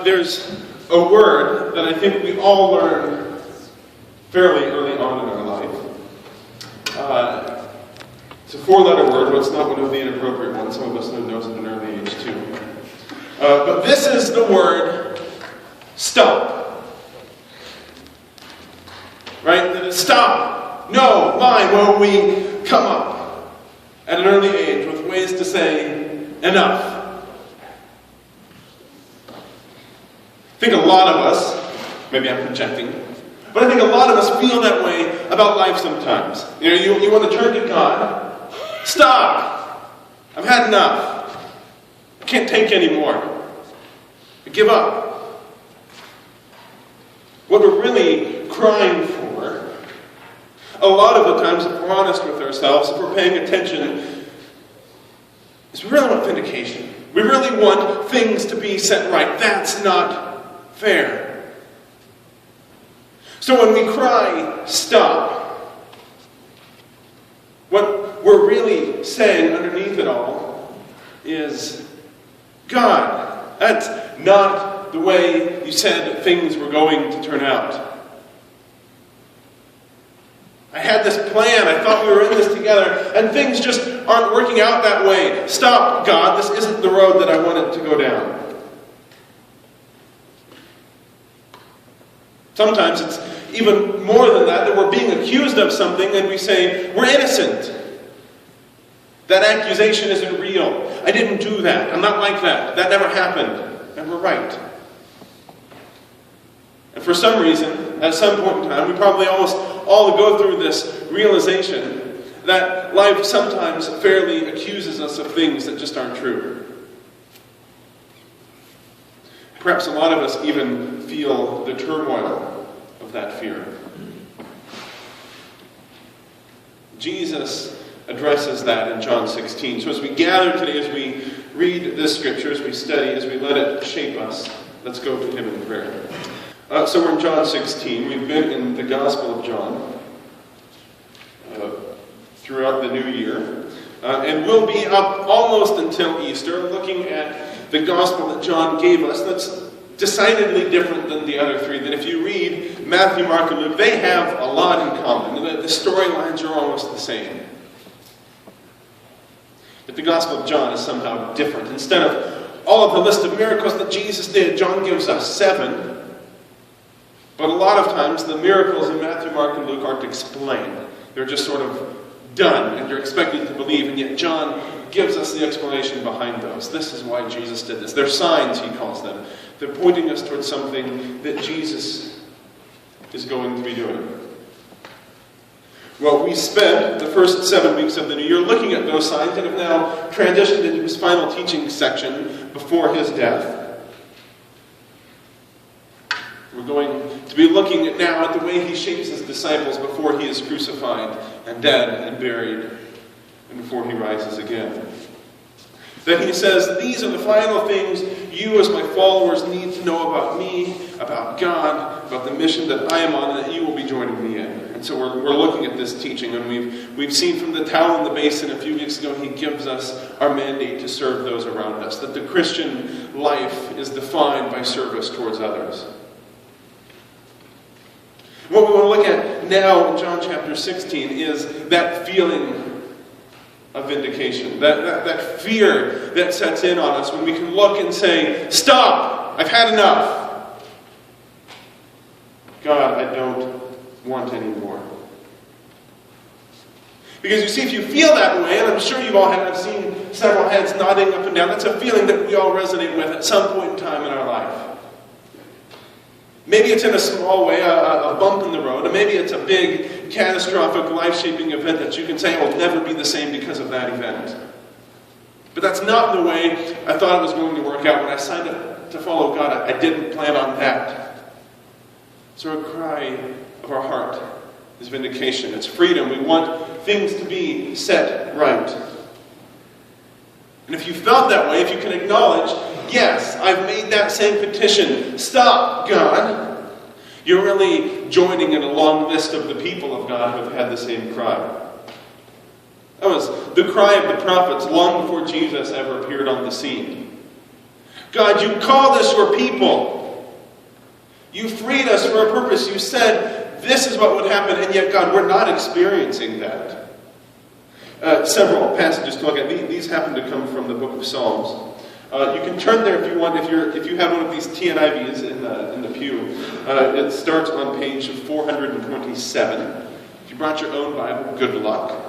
There's a word that I think we all learn fairly early on in our life. It's a four-letter word, but it's not one of the inappropriate ones. Some of us know those at an early age too. But this is the word stop. Right? Stop. No, mine. When we come up at an early age with ways to say enough. I think a lot of us, maybe I'm projecting, but I think a lot of us feel that way about life sometimes. You want to turn to God. Stop! I've had enough. I can't take any more. I give up. What we're really crying for, a lot of the times, if we're honest with ourselves, if we're paying attention, is we really want vindication. We really want things to be set right. That's not fair. So when we cry, stop, what we're really saying underneath it all is, God, that's not the way you said things were going to turn out. I had this plan, I thought we were in this together, and things just aren't working out that way. Stop, God, this isn't the road that I wanted to go down. Sometimes it's even more than that we're being accused of something and we say, we're innocent. That accusation isn't real. I didn't do that. I'm not like that. That never happened. And we're right. And for some reason, at some point in time, we probably almost all go through this realization that life sometimes fairly accuses us of things that just aren't true. Perhaps a lot of us even feel the turmoil of that fear. Jesus addresses that in John 16. So as we gather today, as we read this scripture, as we study, as we let it shape us, let's go to him in prayer. So we're in John 16. We've been in the Gospel of John throughout the new year. And we'll be up almost until Easter, looking at the Gospel that John gave us that's decidedly different than the other three. That if you read Matthew, Mark, and Luke, they have a lot in common. The storylines are almost the same. But the Gospel of John is somehow different. Instead of all of the list of miracles that Jesus did, John gives us 7. But a lot of times the miracles in Matthew, Mark, and Luke aren't explained. They're just sort of done, and you're expected to believe, and yet John gives us the explanation behind those. This is why Jesus did this. They're signs, he calls them. They're pointing us towards something that Jesus is going to be doing. Well, we spent the first 7 weeks of the new year looking at those signs and have now transitioned into his final teaching section before his death. We're going to be looking now at the way he shapes his disciples before he is crucified and dead and buried and before he rises again. Then he says, these are the final things you as my followers need to know about me, about God, about the mission that I am on, and that you will be joining me in. And so we're looking at this teaching, and we've seen from the towel in the basin a few weeks ago, he gives us our mandate to serve those around us, that the Christian life is defined by service towards others. What we want to look at now in John chapter 16 is that feeling of vindication, that fear that sets in on us when we can look and say, stop, I've had enough. God, I don't want any more. Because you see, if you feel that way, and I'm sure you've all I've seen several heads nodding up and down, that's a feeling that we all resonate with at some point in time in our life. Maybe it's in a small way, a bump in the road, or maybe it's a big, catastrophic, life-shaping event that you can say, will never be the same because of that event. But that's not the way I thought it was going to work out. When I signed up to follow God, I didn't plan on that. So a cry of our heart is vindication. It's freedom. We want things to be set right. And if you felt that way, if you can acknowledge, yes, I've made that same petition. Stop, God. You're really joining in a long list of the people of God who have had the same cry. That was the cry of the prophets long before Jesus ever appeared on the scene. God, you called us your people. You freed us for a purpose. You said this is what would happen, and yet, God, we're not experiencing that. Several passages to look at. These happen to come from the book of Psalms. You can turn there if you want. If you have one of these TNIVs in the pew, it starts on page 427. If you brought your own Bible, good luck.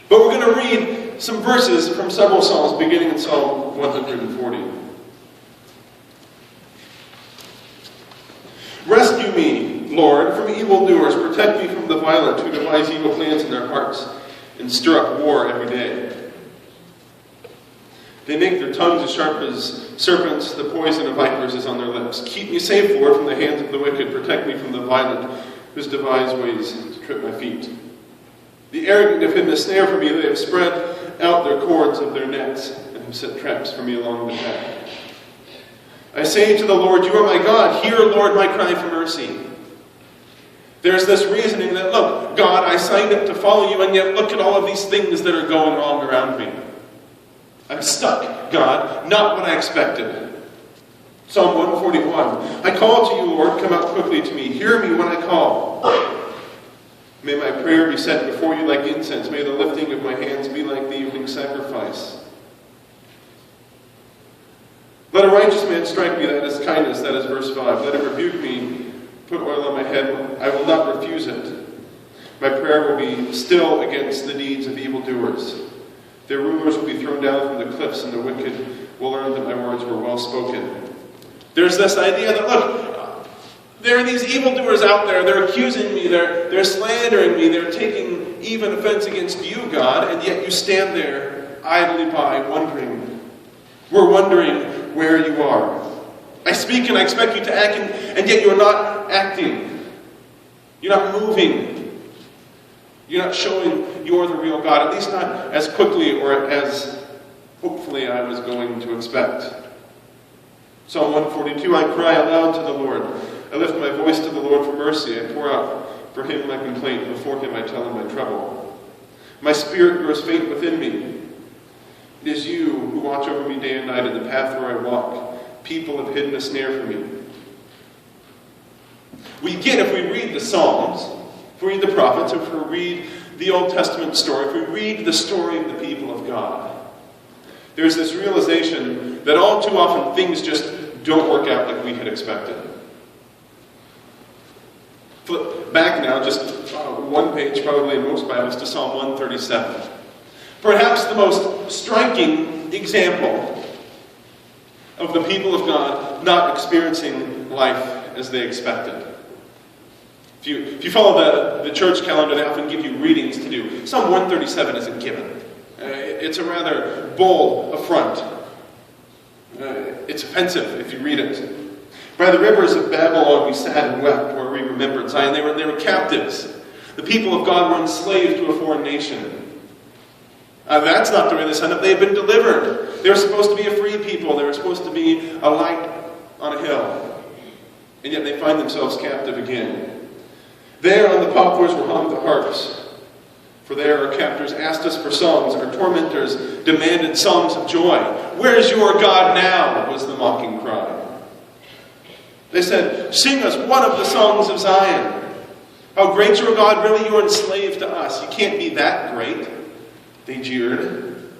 But we're going to read some verses from several Psalms, beginning in Psalm 140. Rescue me, Lord, from evildoers. Protect me from the violent who devise evil plans in their hearts and stir up war every day. They make their tongues as sharp as serpents. The poison of vipers is on their lips. Keep me safe, Lord, from the hands of the wicked. Protect me from the violent whose devised ways to trip my feet. The arrogant have hidden a snare for me. They have spread out their cords of their nets and have set traps for me along the path. I say to the Lord, you are my God. Hear, Lord, my cry for mercy. There's this reasoning that, look, God, I signed up to follow you, and yet look at all of these things that are going wrong around me. I'm stuck, God, not what I expected. Psalm 141. I call to you, Lord, come out quickly to me. Hear me when I call. May my prayer be set before you like incense. May the lifting of my hands be like the evening sacrifice. Let a righteous man strike me, that is kindness, that is verse 5. Let him rebuke me, put oil on my head, I will not refuse it. My prayer will be still against the deeds of evildoers. Their rulers will be thrown down from the cliffs, and the wicked will learn that my words were well spoken. There's this idea that, look, there are these evildoers out there, they're accusing me, they're slandering me, they're taking even offense against you, God, and yet you stand there idly by, wondering. We're wondering where you are. I speak and I expect you to act, and yet you're not acting. You're not moving. You're not showing you're the real God, at least not as quickly or as hopefully I was going to expect. Psalm 142, I cry aloud to the Lord. I lift my voice to the Lord for mercy. I pour out for him my complaint. Before him I tell him my trouble. My spirit grows faint within me. It is you who watch over me day and night in the path where I walk. People have hidden a snare for me. We get, if we read the Psalms, if we read the prophets, if we read the Old Testament story, if we read the story of the people of God, there's this realization that all too often things just don't work out like we had expected. Flip back now, just one page probably in most Bibles, to Psalm 137. Perhaps the most striking example of the people of God not experiencing life as they expected. If you follow the church calendar, they often give you readings to do. Psalm 137 isn't given. It's a rather bold affront. It's offensive if you read it. By the rivers of Babylon we sat and wept, where we remembered Zion. They were captives. The people of God were enslaved to a foreign nation. That's not the way they signed up. They had been delivered. They were supposed to be a free people. They were supposed to be a light on a hill. And yet they find themselves captive again. There on the poplars were hung the harps. For there our captors asked us for songs. Our tormentors demanded songs of joy. Where is your God now? Was the mocking cry. They said, sing us one of the songs of Zion. How great your God, really you're enslaved to us. You can't be that great. They jeered.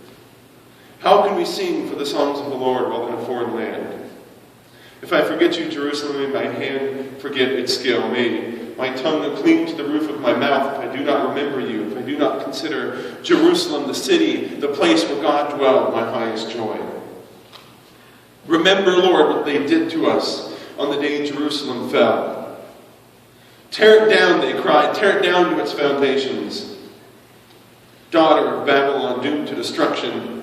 How can we sing for the songs of the Lord while in a foreign land? If I forget you, Jerusalem, may my hand forget its skill. May my tongue cling to the roof of my mouth if I do not remember you, if I do not consider Jerusalem, the city, the place where God dwelled, my highest joy. Remember, Lord, what they did to us on the day Jerusalem fell. Tear it down, they cried. Tear it down to its foundations. Daughter of Babylon, doomed to destruction.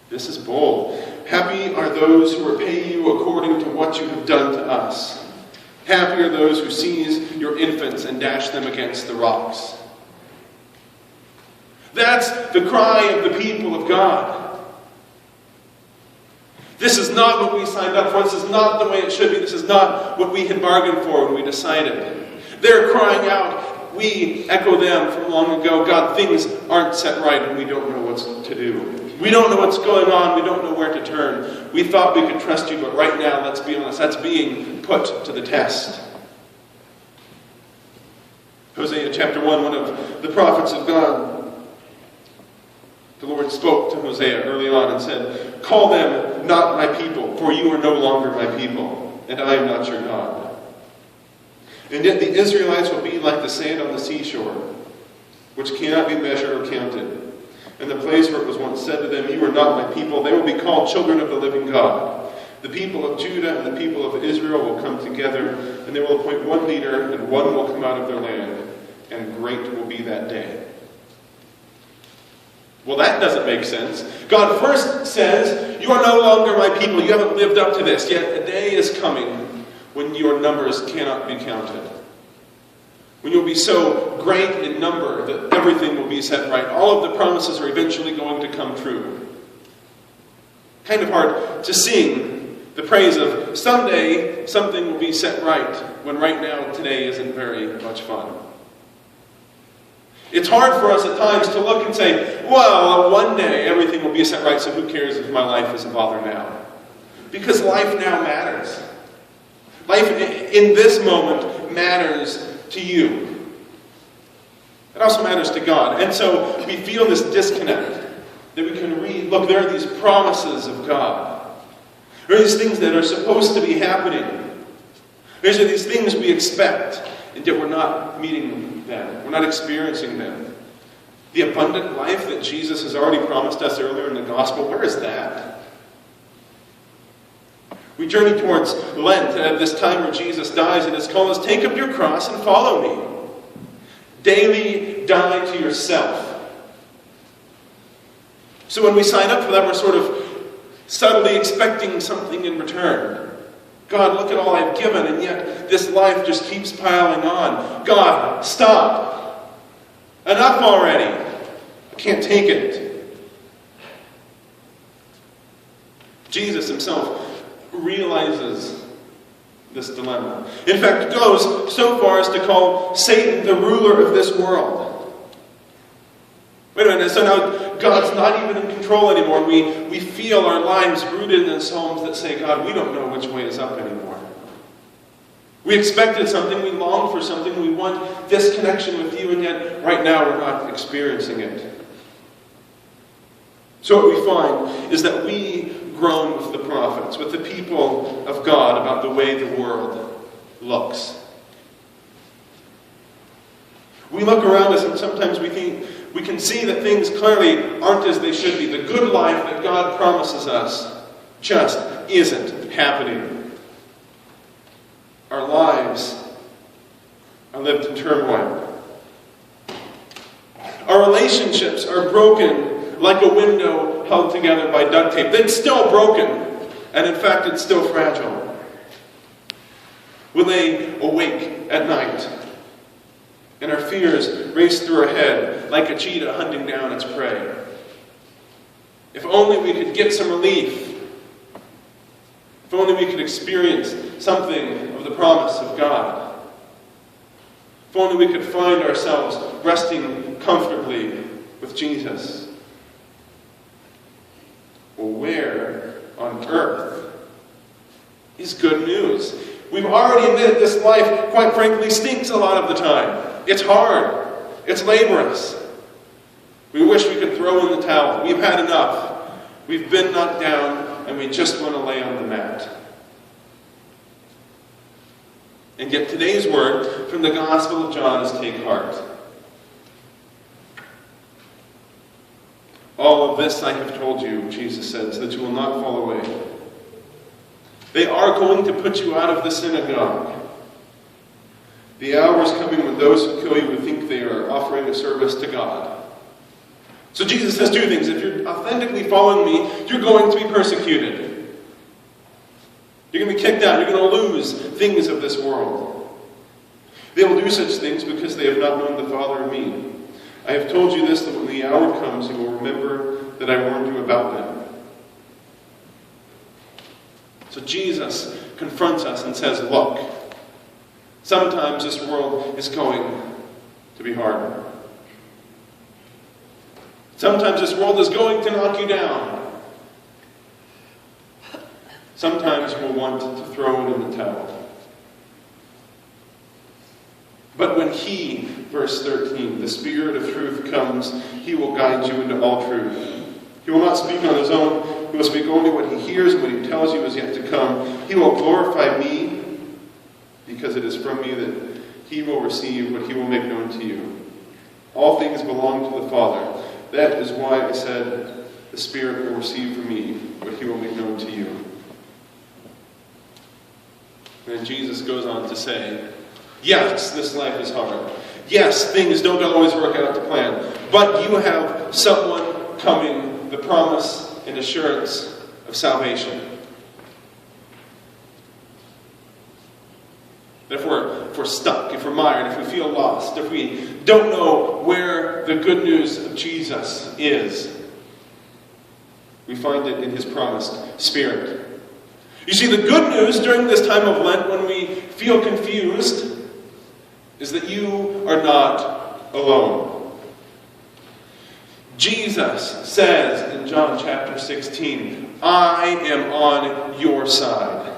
This is bold. Happy are those who repay you according to what you have done to us. Happy are those who seize your infants and dash them against the rocks. That's the cry of the people of God. This is not what we signed up for. This is not the way it should be. This is not what we had bargained for when we decided. They're crying out. We echo them from long ago. God, things aren't set right and we don't know what to do. We don't know what's going on. We don't know where to turn. We thought we could trust you, but right now, let's be honest, that's being put to the test. Hosea chapter 1, one of the prophets of God. The Lord spoke to Hosea early on and said, "Call them not my people, for you are no longer my people, and I am not your God." And yet the Israelites will be like the sand on the seashore, which cannot be measured or counted. And the place where it was once said to them, "You are not my people," they will be called children of the living God. The people of Judah and the people of Israel will come together, and they will appoint one leader, and one will come out of their land, and great will be that day. Well, that doesn't make sense. God first says, "You are no longer my people. You haven't lived up to this. Yet a day is coming when your numbers cannot be counted. When you'll be so great in number that everything will be set right. All of the promises are eventually going to come true." Kind of hard to sing the praise of someday something will be set right, when right now today isn't very much fun. It's hard for us at times to look and say, well, one day everything will be set right, so who cares if my life is a bother now? Because life now matters. Life in this moment matters to you. It also matters to God. And so we feel this disconnect that we can read. Look, there are these promises of God. There are these things that are supposed to be happening. There are these things we expect, and yet we're not meeting them. We're not experiencing them. The abundant life that Jesus has already promised us earlier in the gospel, where is that? We journey towards Lent at this time where Jesus dies, and his call is, "Take up your cross and follow me." Daily die to yourself. So when we sign up for that, we're sort of subtly expecting something in return. God, look at all I've given, and yet this life just keeps piling on. God, stop. Enough already. I can't take it. Jesus himself realizes this dilemma. In fact, goes so far as to call Satan the ruler of this world. Wait a minute, so now God's not even in control anymore. We feel our lives rooted in psalms that say, God, we don't know which way is up anymore. We expected something, we long for something, we want this connection with you, and yet right now we're not experiencing it. So what we find is that we groan with the prophets, with the people of God, about the way the world looks. We look around us and sometimes we think we can see that things clearly aren't as they should be. The good life that God promises us just isn't happening. Our lives are lived in turmoil. Our relationships are broken like a window held together by duct tape. It's still broken, and in fact it's still fragile. We lay awake at night, and our fears race through our head like a cheetah hunting down its prey. If only we could get some relief. If only we could experience something of the promise of God. If only we could find ourselves resting comfortably with Jesus. Well, where on earth is good news? We've already admitted this life, quite frankly, stinks a lot of the time. It's hard. It's laborious. We wish we could throw in the towel. We've had enough. We've been knocked down, and we just want to lay on the mat. And yet today's word from the Gospel of John is take heart. All of this I have told you, Jesus said, so that you will not fall away. They are going to put you out of the synagogue. The hour is coming when those who kill you will think they are offering a service to God. So Jesus says two things. If you're authentically following me, you're going to be persecuted. You're going to be kicked out. You're going to lose things of this world. They will do such things because they have not known the Father and me. I have told you this, that when the hour comes, you will remember that I warned you about them. So Jesus confronts us and says, look, sometimes this world is going to be hard. Sometimes this world is going to knock you down. Sometimes you will want to throw it in the towel. But when He, verse 13, the Spirit of truth comes, He will guide you into all truth. He will not speak on His own. He will speak only what He hears, and what He tells you is yet to come. He will glorify me, because it is from me that He will receive what He will make known to you. All things belong to the Father. That is why I said, the Spirit will receive from me what He will make known to you. And then Jesus goes on to say, yes, this life is hard. Yes, things don't always work out to plan. But you have someone coming, the promise and assurance of salvation. If we're stuck, if we're mired, if we feel lost, if we don't know where the good news of Jesus is, we find it in His promised Spirit. You see, the good news during this time of Lent, when we feel confused, is that you are not alone. Jesus says in John chapter 16, I am on your side.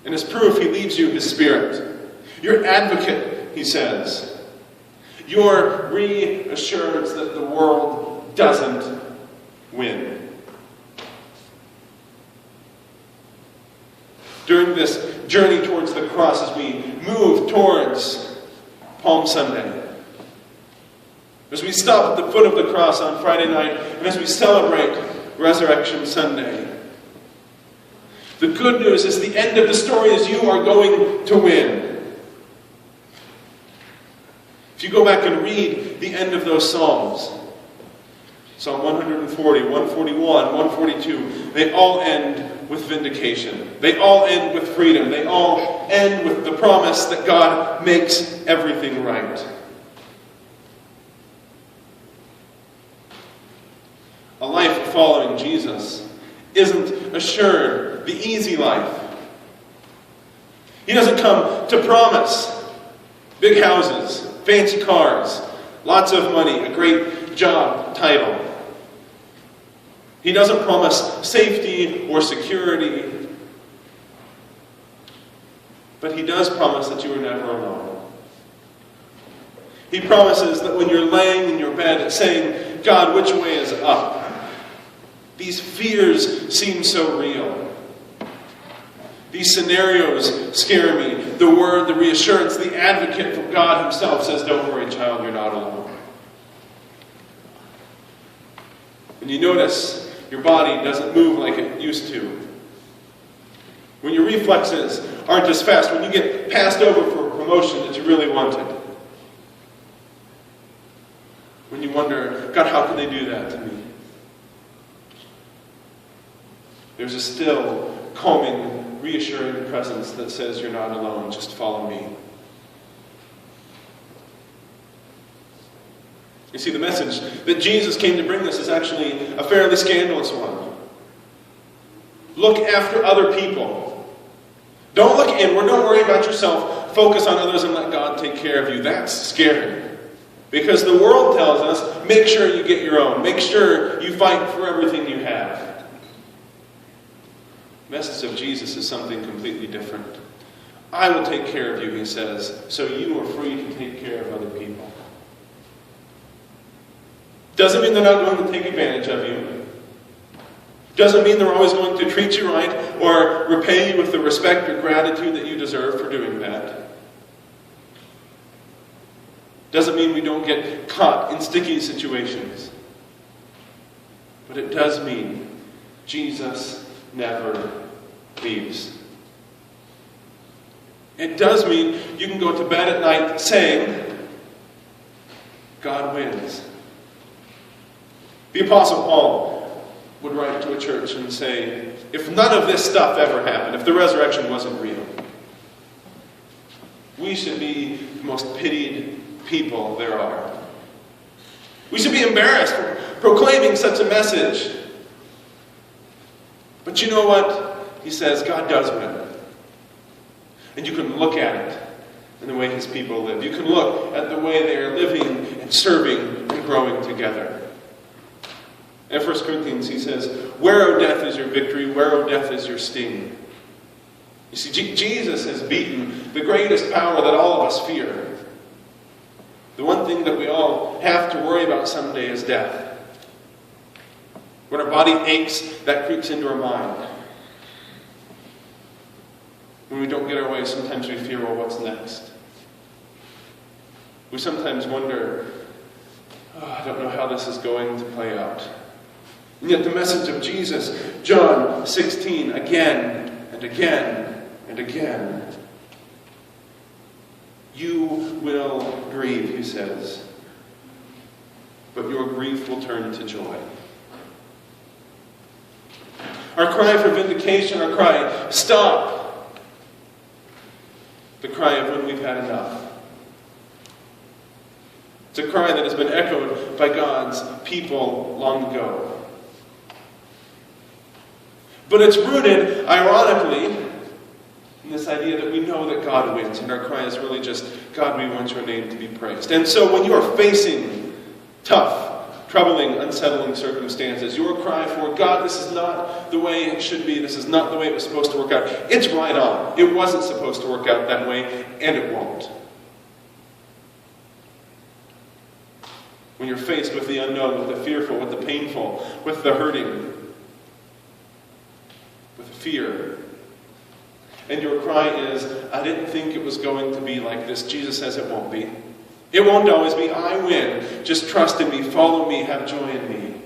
And as proof, He leaves you His Spirit. Your advocate, He says. Your reassurance that the world doesn't win. During this journey towards the cross, as we move towards Palm Sunday, as we stop at the foot of the cross on Friday night, and as we celebrate Resurrection Sunday, the good news is the end of the story is you are going to win. If you go back and read the end of those Psalms, Psalm 140, 141, 142, they all end with vindication. They all end with freedom. They all end with the promise that God makes everything right. A life following Jesus isn't assured the easy life. He doesn't come to promise big houses, fancy cars, lots of money, a great job title. He doesn't promise safety or security. But He does promise that you are never alone. He promises that when you're laying in your bed saying, God, which way is up? These fears seem so real. These scenarios scare me. The word, the reassurance, the advocate from God Himself says, don't worry, child, you're not alone. And you notice your body doesn't move like it used to. When your reflexes aren't as fast, when you get passed over for a promotion that you really wanted. When you wonder, God, how can they do that to me? There's a still, calming, reassuring presence that says you're not alone, just follow me. You see, the message that Jesus came to bring us is actually a fairly scandalous one. Look after other people. Don't look inward, don't worry about yourself. Focus on others and let God take care of you. That's scary. Because the world tells us, make sure you get your own. Make sure you fight for everything you have. The message of Jesus is something completely different. I will take care of you, He says, so you are free to take care of other people. Doesn't mean they're not going to take advantage of you. Doesn't mean they're always going to treat you right or repay you with the respect or gratitude that you deserve for doing that. Doesn't mean we don't get caught in sticky situations. But it does mean Jesus never leaves. It does mean you can go to bed at night saying, God wins. The Apostle Paul would write to a church and say, if none of this stuff ever happened, if the resurrection wasn't real, we should be the most pitied people there are. We should be embarrassed for proclaiming such a message. But you know what? He says, God does win. And you can look at it in the way His people live. You can look at the way they are living and serving and growing together. In 1 Corinthians, he says, "Where, O death, is your victory? Where, O death, is your sting?" You see, Jesus has beaten the greatest power that all of us fear. The one thing that we all have to worry about someday is death. When our body aches, that creeps into our mind. When we don't get our way, sometimes we fear, well, what's next? We sometimes wonder, I don't know how this is going to play out. And yet the message of Jesus, John 16, again and again and again. You will grieve, he says, but your grief will turn to joy. Our cry for vindication, our cry, stop. The cry of when we've had enough. It's a cry that has been echoed by God's people long ago. But it's rooted, ironically, in this idea that we know that God wins, and our cry is really just, God, we want your name to be praised. And so when you are facing tough, troubling, unsettling circumstances, your cry for, God, this is not the way it should be, this is not the way it was supposed to work out, it's right on. It wasn't supposed to work out that way, and it won't. When you're faced with the unknown, with the fearful, with the painful, with the hurting, with the fear, and your cry is, I didn't think it was going to be like this. Jesus says it won't be. It won't always be. I win. Just trust in me. Follow me. Have joy in me.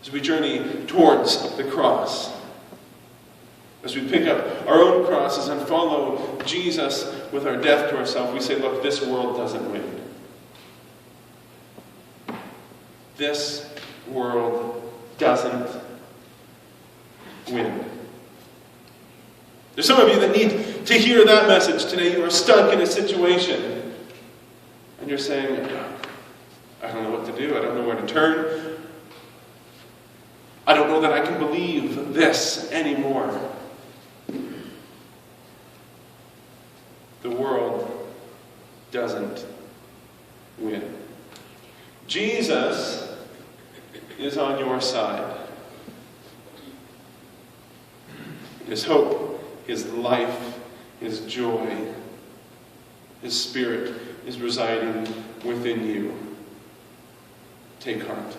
As we journey towards the cross, as we pick up our own crosses and follow Jesus with our death to ourselves, we say, look, this world doesn't win. This world doesn't win. There's some of you that need to hear that message today. You are stuck in a situation. And you're saying, I don't know what to do. I don't know where to turn. I don't know that I can believe this anymore. The world doesn't win. Jesus is on your side. His hope, His life, His joy, His Spirit is residing within you. Take heart.